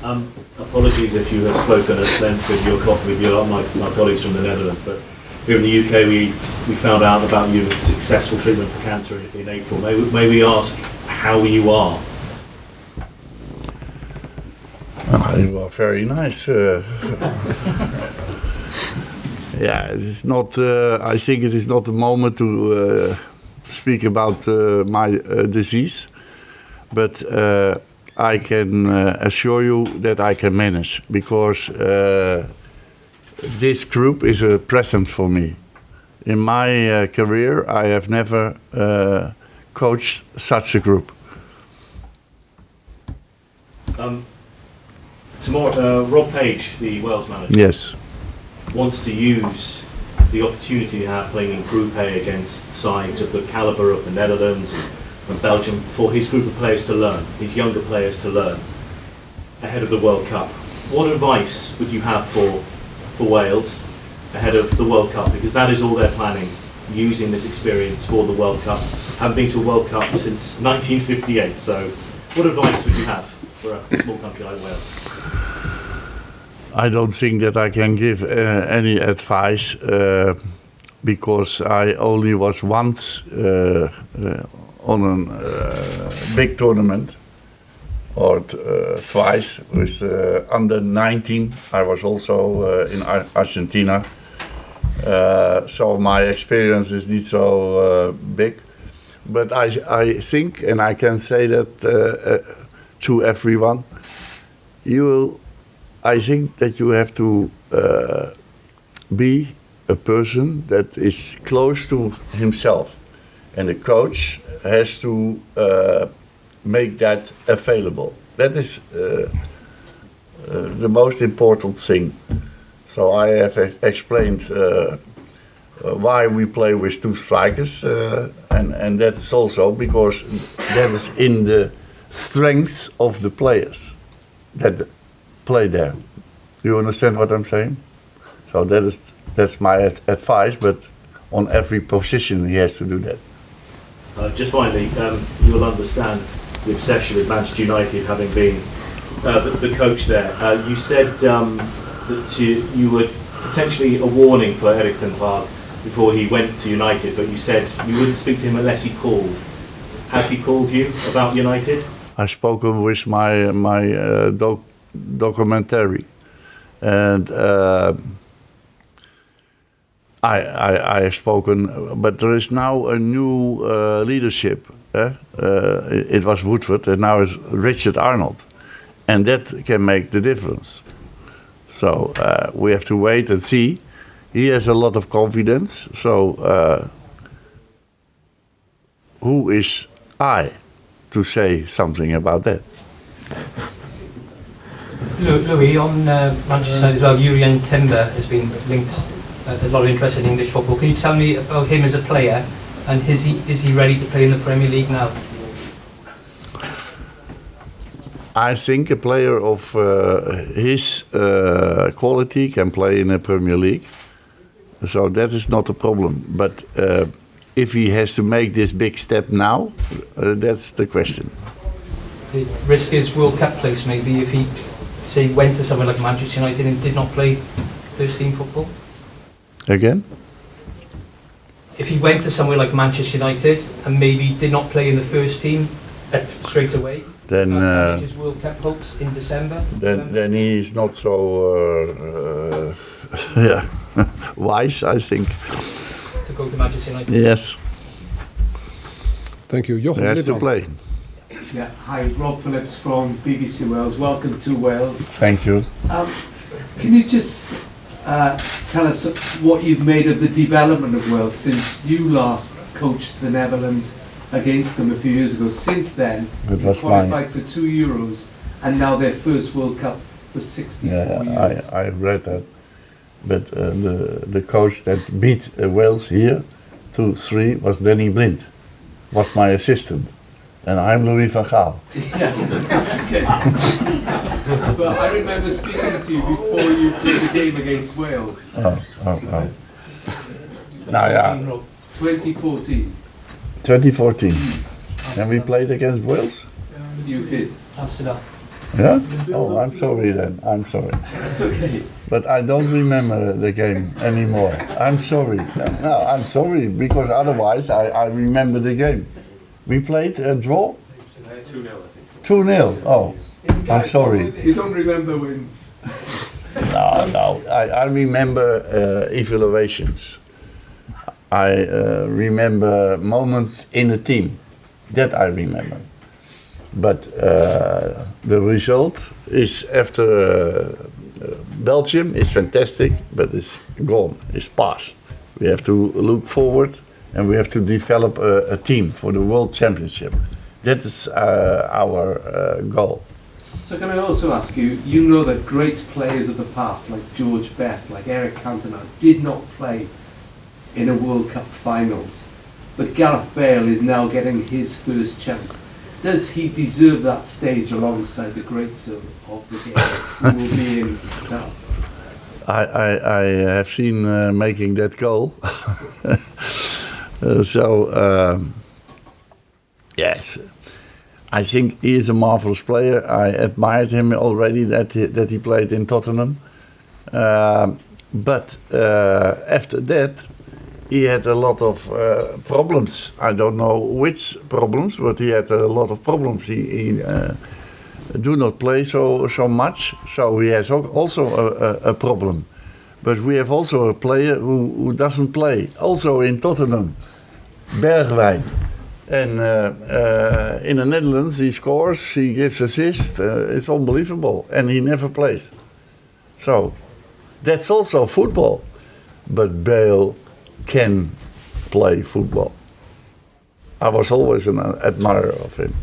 Apologies if you have spoken at length with my colleagues from the Netherlands, but here in the UK we found out about your successful treatment for cancer in April. May we ask how you are? You are very nice. Yeah, it's not. I think it is not the moment to speak about my disease, but I can assure you that I can manage, because this group is a present for me. In my career, I have never coached such a group. Tomorrow, Rob Page, the Wales manager, Yes. wants to use the opportunity to have playing in Group A against sides of the calibre of the Netherlands and Belgium for his group of players to learn, his younger players to learn ahead of the World Cup. What advice would you have for Wales ahead of the World Cup? Because that is all they're planning, using this experience for the World Cup. Haven't been to a World Cup since 1958, so what advice would you have for a small country like Wales? I don't think that I can give any advice, because I only was once on a big tournament, or twice with under 19. I was also in Argentina, so my experience is not so big. But I think, and I can say that to everyone, I think that you have to be a person that is close to himself, and the coach has to make that available. That is the most important thing. So I have explained why we play with two strikers, and that is also because that is in the strengths of the players that play there. Do you understand what I'm saying? So that's my advice, but on every position he has to do that. Just finally, you will understand the obsession with Manchester United, having been the coach there. You said that you were potentially a warning for Erik before he went to United, but you said you wouldn't speak to him unless he called. Has he called you about United? I've spoken with my documentary, and I have spoken, but there is now a new leadership. It was Woodward, and now it's Richard Arnold, and that can make the difference. So we have to wait and see. He has a lot of confidence, so who is I to say something about that? Louis, on Manchester United as well, Jurrien Timber has been linked, a lot of interest in English football. Can you tell me about him as a player, and is he ready to play in the Premier League now? I think a player of his quality can play in the Premier League, so that is not a problem. But if he has to make this big step now, that's the question. The risk is World Cup place maybe if he, say, went to somewhere like Manchester United and did not play first team football? Again? If he went to somewhere like Manchester United and maybe did not play in the first team straight away, then his World Cup hopes in December. Then he is not so wise, I think. To go to Manchester United. Yes. Thank you. He has to play. Yeah. Hi, Rob Phillips from BBC Wales. Welcome to Wales. Thank you. Can you just tell us what you've made of the development of Wales since you last coached the Netherlands against them a few years ago? Since then, you qualified for 2 Euros and now their first World Cup for 64 years. I read that. But the coach that beat Wales here 2-3 was Danny Blind, was my assistant. And I'm Louis van Gaal. Yeah, okay. But I remember speaking to you before you played the game against Wales. Oh. Now, yeah. 2014. 2014. And we played against Wales? You did. Amsterdam. Yeah? Oh, I'm sorry then. I'm sorry. That's okay. But I don't remember the game anymore. I'm sorry. No, I'm sorry, because otherwise I remember the game. We played a draw? 2-0, I think. 2-0. Oh, I'm sorry. You don't remember wins. No. I remember evaluations. I remember moments in a team. That I remember. But the result is after Belgium is fantastic, but it's gone, it's past. We have to look forward and we have to develop a team for the World Championship. That is our goal. So can I also ask you, you know that great players of the past, like George Best, like Erik Cantona, did not play in a World Cup finals. But Gareth Bale is now getting his first chance. Does he deserve that stage alongside the greats of the game who will be in Qatar? I have seen making that goal. Yes, I think he is a marvelous player. I admired him already that he played in Tottenham. But after that, he had a lot of problems. I don't know which problems, but he had a lot of problems. He do not play so much, so he has also a problem. But we have also a player who doesn't play, also in Tottenham, Bergwijn. And in the Netherlands, he scores, he gives assists. It's unbelievable, and he never plays. So that's also football. But Bale can play football. I was always an admirer of him.